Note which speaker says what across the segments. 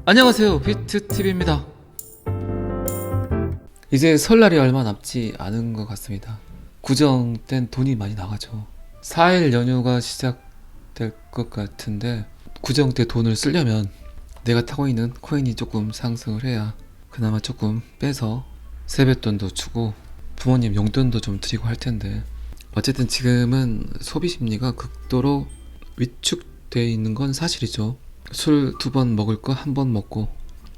Speaker 1: 안녕하세요, 비트TV입니다. 이제 설날이 얼마 남지 않은 것 같습니다. 구정 땐 돈이 많이 나가죠. 4일 연휴가 시작될 것 같은데 구정 때 돈을 쓰려면 내가 타고 있는 코인이 조금 상승을 해야 그나마 조금 빼서 세뱃돈도 주고 부모님 용돈도 좀 드리고 할 텐데, 어쨌든 지금은 소비 심리가 극도로 위축되어 있는 건 사실이죠. 술 2번 먹을 거 1번 먹고,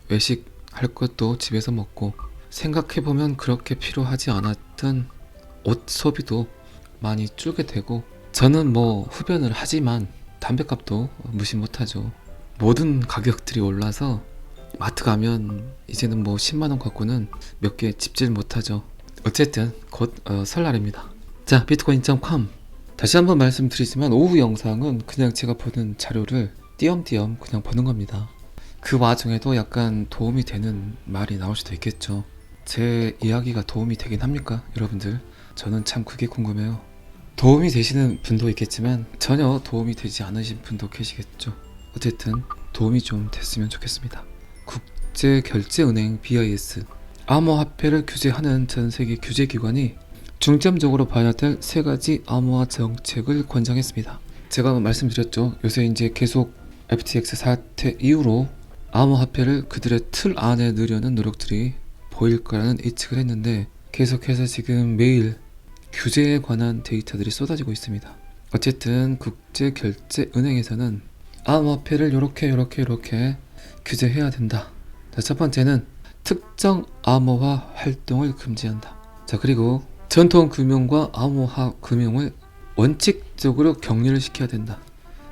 Speaker 1: 외식 할 것도 집에서 먹고, 생각해보면 그렇게 필요하지 않았던 옷 소비도 많이 줄게 되고, 저는 뭐 흡연을 하지만 담배값도 무시 못하죠. 모든 가격들이 올라서 마트 가면 이제는 뭐 10만원 갖고는 몇 개 집질 못하죠. 어쨌든 곧 설날입니다. 자, 비트코인.com 다시 한번 말씀드리지만 오후 영상은 그냥 제가 보는 자료를 띄엄띄엄 그냥 보는 겁니다. 그 와중에도 약간 도움이 되는 말이 나올 수도 있겠죠. 제 이야기가 도움이 되긴 합니까, 여러분들? 저는 참 그게 궁금해요. 도움이 되시는 분도 있겠지만 전혀 도움이 되지 않으신 분도 계시겠죠. 어쨌든 도움이 좀 됐으면 좋겠습니다. 국제결제은행 BIS, 암호화폐를 규제하는 전세계 규제기관이 중점적으로 봐야 될 3가지 암호화 정책을 권장했습니다. 제가 말씀드렸죠. 요새 이제 계속 FTX 사태 이후로 암호화폐를 그들의 틀 안에 넣으려는 노력들이 보일 거라는 예측을 했는데, 계속해서 지금 매일 규제에 관한 데이터들이 쏟아지고 있습니다. 어쨌든 국제결제은행에서는 암호화폐를 요렇게 규제해야 된다. 자, 첫 번째는 특정 암호화 활동을 금지한다. 자, 그리고 전통금융과 암호화 금융을 원칙적으로 격리를 시켜야 된다.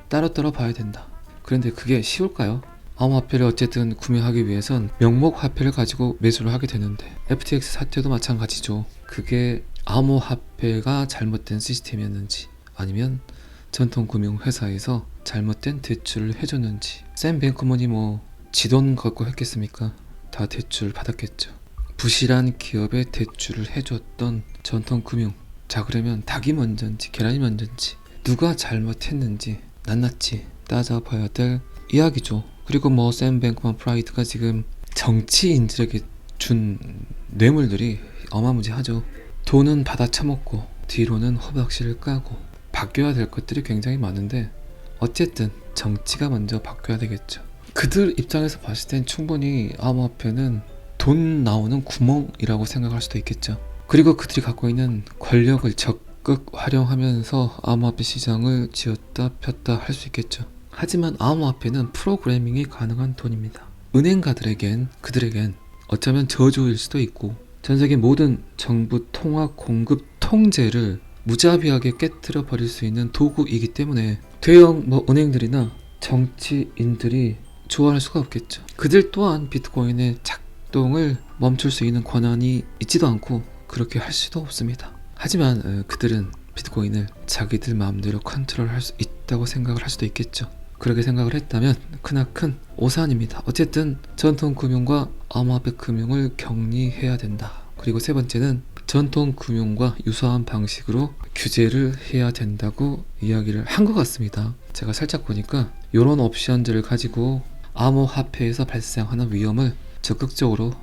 Speaker 1: 따로따로 봐야 된다. 그런데 그게 쉬울까요? 암호화폐를 어쨌든 구매하기 위해선 명목 화폐를 가지고 매수를 하게 되는데, FTX 사태도 마찬가지죠. 그게 암호화폐가 잘못된 시스템이었는지, 아니면 전통금융회사에서 잘못된 대출을 해줬는지. 샘 뱅크먼이 뭐 지돈 갖고 했겠습니까? 다 대출 받았겠죠. 부실한 기업에 대출을 해줬던 전통금융. 자, 그러면 닭이 먼저인지 계란이 먼저인지 누가 잘못했는지 낱낱이 따져봐야 될 이야기죠. 그리고 뭐 샘 뱅크먼 프라이드가 지금 정치인들에게 준 뇌물들이 어마무지하죠. 돈은 받아 처먹고 뒤로는 허벅지를 까고, 바뀌어야 될 것들이 굉장히 많은데 어쨌든 정치가 먼저 바뀌어야 되겠죠. 그들 입장에서 봤을 땐 충분히 암호화폐는 돈 나오는 구멍이라고 생각할 수도 있겠죠. 그리고 그들이 갖고 있는 권력을 적극 활용하면서 암호화폐 시장을 쥐었다 폈다 할 수 있겠죠. 하지만 암호화폐는 프로그래밍이 가능한 돈입니다. 그들에겐 어쩌면 저주일 수도 있고, 전세계 모든 정부 통화 공급 통제를 무자비하게 깨뜨려 버릴 수 있는 도구이기 때문에 대형 은행들이나 정치인들이 좋아할 수가 없겠죠. 그들 또한 비트코인의 작동을 멈출 수 있는 권한이 있지도 않고 그렇게 할 수도 없습니다. 하지만 그들은 비트코인을 자기들 마음대로 컨트롤할 수 있다고 생각을 할 수도 있겠죠. 그렇게 생각을 했다면 크나큰 오산입니다. 어쨌든 전통금융과 암호화폐 금융을 격리해야 된다. 그리고 세 번째는 전통금융과 유사한 방식으로 규제를 해야 된다고 이야기를 한 것 같습니다. 제가 살짝 보니까 이런 옵션들을 가지고 암호화폐에서 발생하는 위험을 적극적으로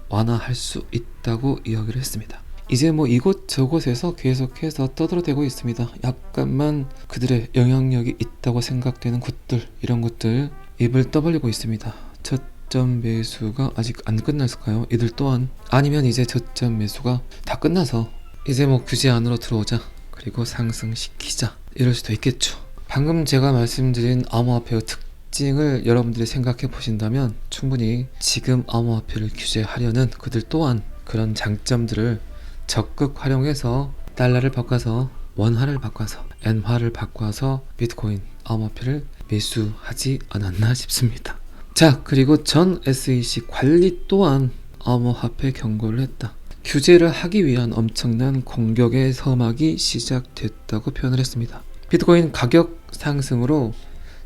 Speaker 1: 완화할 수 있다고 이야기를 했습니다. 이제 뭐 이곳저곳에서 계속해서 떠들어대고 있습니다. 약간만 그들의 영향력이 있다고 생각되는 곳들, 이런 것들 입을 떠벌리고 있습니다. 저점 매수가 아직 안 끝났을까요? 이들 또한. 아니면 이제 저점 매수가 다 끝나서 이제 뭐 규제 안으로 들어오자, 그리고 상승시키자, 이럴 수도 있겠죠. 방금 제가 말씀드린 암호화폐의 특징을 여러분들이 생각해 보신다면 충분히 지금 암호화폐를 규제하려는 그들 또한 그런 장점들을 적극 활용해서 달러를 바꿔서 원화를 바꿔서 엔화를 바꿔서 비트코인 암호화폐를 매수하지 않았나 싶습니다. 자, 그리고 전 SEC 관리 또한 암호화폐 경고를 했다. 규제를 하기 위한 엄청난 공격의 서막이 시작됐다고 표현을 했습니다. 비트코인 가격 상승으로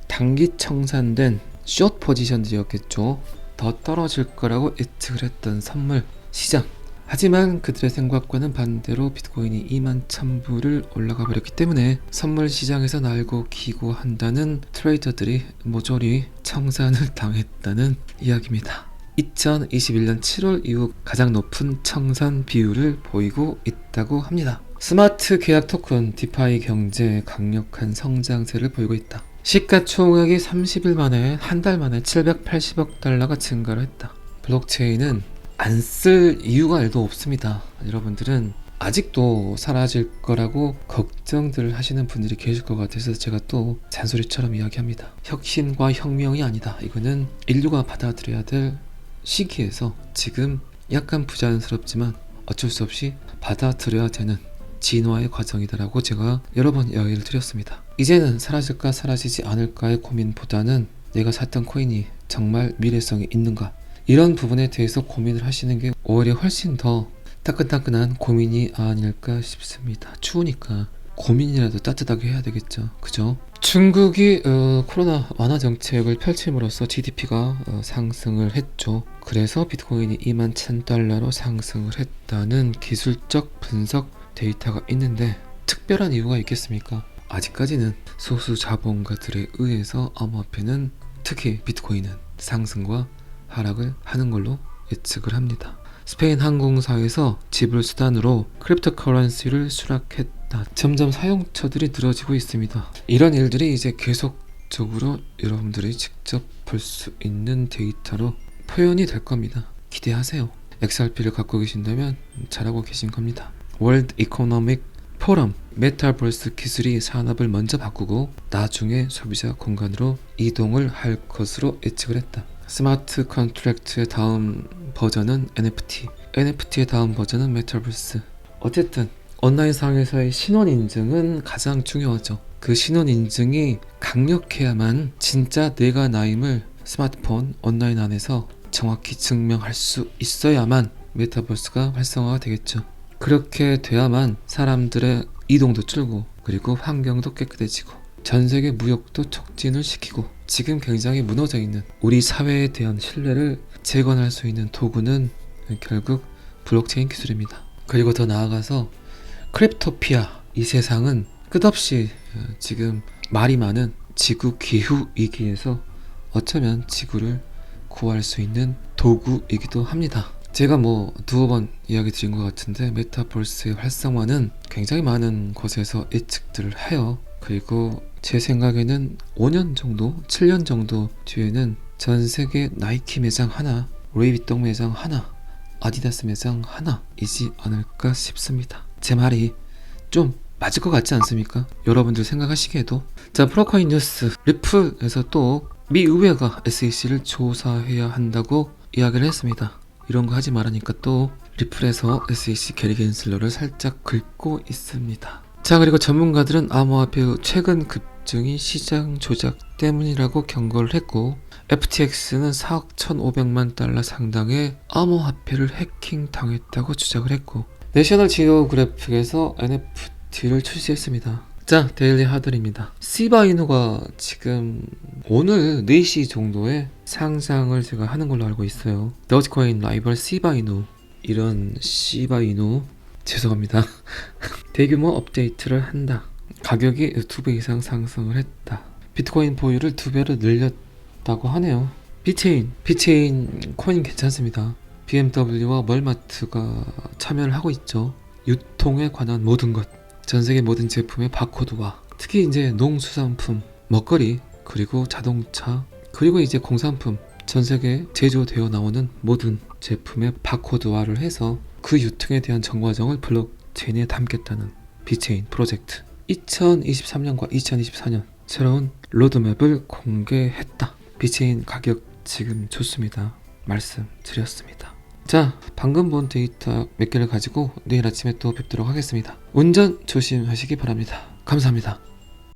Speaker 1: 단기 청산된 숏 포지션들이었겠죠. 더 떨어질 거라고 예측을 했던 선물 시장, 하지만 그들의 생각과는 반대로 비트코인이 21,000불을 올라가 버렸기 때문에 선물 시장에서 날고 기고한다는 트레이더들이 모조리 청산을 당했다는 이야기입니다. 2021년 7월 이후 가장 높은 청산 비율을 보이고 있다고 합니다. 스마트 계약 토큰 디파이 경제의 강력한 성장세를 보이고 있다. 시가총액이 30일 만에 한 달 만에 780억 달러가 증가를 했다. 블록체인은 안 쓸 이유가 1도 없습니다. 여러분들은 아직도 사라질 거라고 걱정들을 하시는 분들이 계실 것 같아서 제가 또 잔소리처럼 이야기합니다. 혁신과 혁명이 아니다. 이거는 인류가 받아들여야 될 시기에서 지금 약간 부자연스럽지만 어쩔 수 없이 받아들여야 되는 진화의 과정이다라고 제가 여러 번 이야기를 드렸습니다. 이제는 사라질까 사라지지 않을까의 고민보다는 내가 샀던 코인이 정말 미래성이 있는가, 이런 부분에 대해서 고민을 하시는 게 오히려 훨씬 더 따끈따끈한 고민이 아닐까 싶습니다. 추우니까 고민이라도 따뜻하게 해야 되겠죠. 그죠? 중국이 코로나 완화 정책을 펼침으로써 GDP가 상승을 했죠. 그래서 비트코인이 21,000달러로 상승을 했다는 기술적 분석 데이터가 있는데 특별한 이유가 있겠습니까? 아직까지는 소수 자본가들에 의해서 암호화폐는, 특히 비트코인은 상승과 하락을 하는 걸로 예측을 합니다. 스페인 항공사에서 지불 수단으로 크립토커런시를 수락했다. 점점 사용처들이 늘어지고 있습니다. 이런 일들이 이제 계속적으로 여러분들이 직접 볼 수 있는 데이터로 표현이 될 겁니다. 기대하세요. XRP를 갖고 계신다면 잘하고 계신 겁니다. 월드 이코노믹 포럼, 메타버스 기술이 산업을 먼저 바꾸고 나중에 소비자 공간으로 이동을 할 것으로 예측을 했다. 스마트 컨트랙트의 다음 버전은 NFT, NFT의 다음 버전은 메타버스. 어쨌든 온라인상에서의 신원 인증은 가장 중요하죠. 그 신원 인증이 강력해야만 진짜 내가 나임을 스마트폰 온라인 안에서 정확히 증명할 수 있어야만 메타버스가 활성화가 되겠죠. 그렇게 돼야만 사람들의 이동도 줄고, 그리고 환경도 깨끗해지고, 전세계 무역도 촉진을 시키고, 지금 굉장히 무너져 있는 우리 사회에 대한 신뢰를 재건할 수 있는 도구는 결국 블록체인 기술입니다. 그리고 더 나아가서 크립토피아, 이 세상은 끝없이 지금 말이 많은 지구 기후 위기에서 어쩌면 지구를 구할 수 있는 도구이기도 합니다. 제가 두어 번 이야기 드린 것 같은데 메타버스의 활성화는 굉장히 많은 곳에서 예측들을 해요. 그리고 제 생각에는 5년 정도, 7년 정도 뒤에는 전 세계 나이키 매장 하나, 루이비통 매장 하나, 아디다스 매장 하나이지 않을까 싶습니다. 제 말이 좀 맞을 것 같지 않습니까? 여러분들 생각하시기에도. 자, 프로코인 뉴스. 리플에서 또 미 의회가 SEC를 조사해야 한다고 이야기를 했습니다. 이런 거 하지 말라니까 또 리플에서 SEC 게리 겐슬러를 살짝 긁고 있습니다. 자, 그리고 전문가들은 암호화폐의 최근 급증이 시장 조작 때문이라고 경고를 했고, FTX는 4억 1,500만 달러 상당의 암호화폐를 해킹 당했다고 주장을 했고, 내셔널 지오그래픽에서 NFT를 출시했습니다. 자, 데일리 하드입니다. 시바이누가 지금 오늘 4시 정도에 상장을 제가 하는 걸로 알고 있어요. 도지코인 라이벌 시바이누, 이런 시바이누, 죄송합니다. 대규모 업데이트를 한다. 가격이 2배 이상 상승을 했다. 비트코인 보유를 2배로 늘렸다고 하네요. 비체인 코인 괜찮습니다. BMW와 멀마트가 참여를 하고 있죠. 유통에 관한 모든 것, 전세계 모든 제품의 바코드와, 특히 이제 농수산품, 먹거리, 그리고 자동차, 그리고 이제 공산품, 전세계 제조되어 나오는 모든 제품의 바코드화를 해서 그 유통에 대한 정과정을 블록체인에 담겠다는 비체인 프로젝트. 2023년과 2024년 새로운 로드맵을 공개했다. 비체인 가격 지금 좋습니다. 말씀드렸습니다. 자, 방금 본 데이터 몇 개를 가지고 내일 아침에 또 뵙도록 하겠습니다. 운전 조심하시기 바랍니다. 감사합니다.